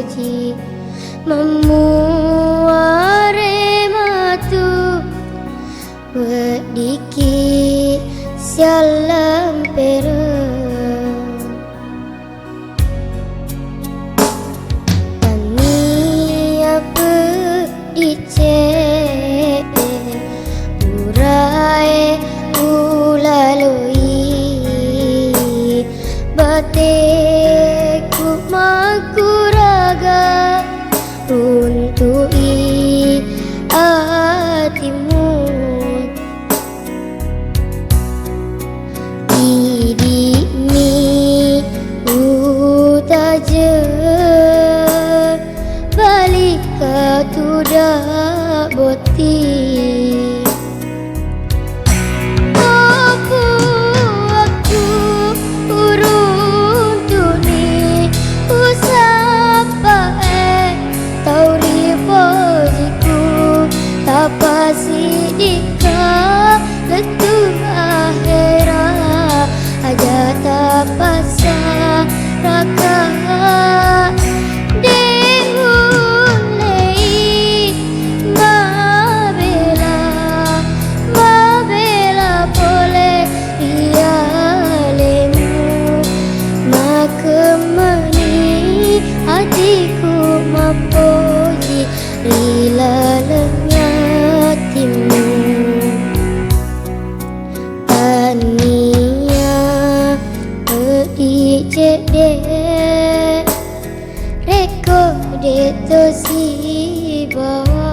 poji memuare matu wediki sialam peru ani apa dice urai ulalui bateku makuraga runtui hatimu dirimu utaja balik ke tudak boti Pasidika letu akhirat aja tapasa raka deulei mabela boleh ialemu makemani hatiku mapoji rilalenya tania pedicede reko deto si bawa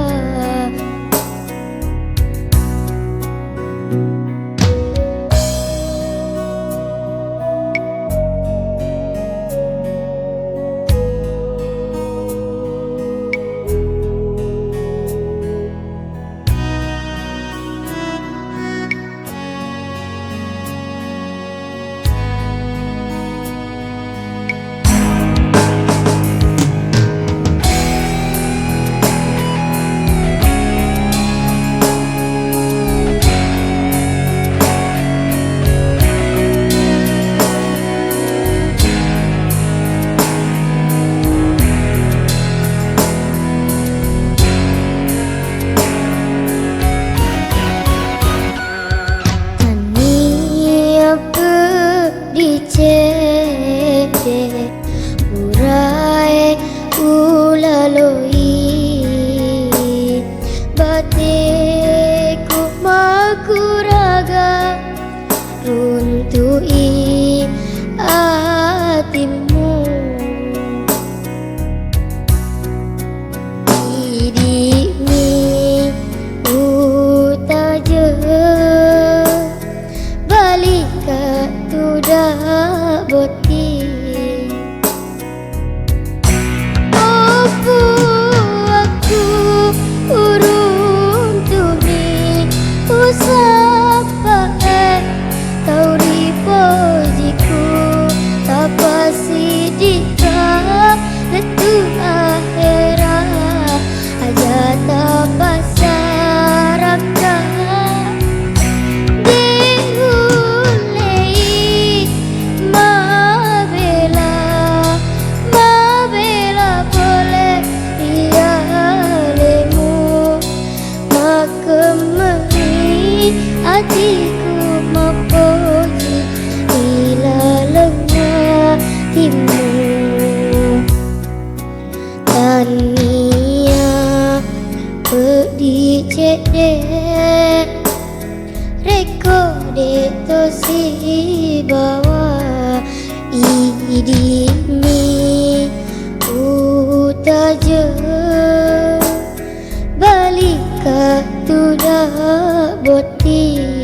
urai ulalui bateku makuraga runtui hatimu dirimu utaja balik ke tudak boti hatiku mapoji ilalenya timu tania pedicede reko deto si bawa idimi utaja balik ke tudak boti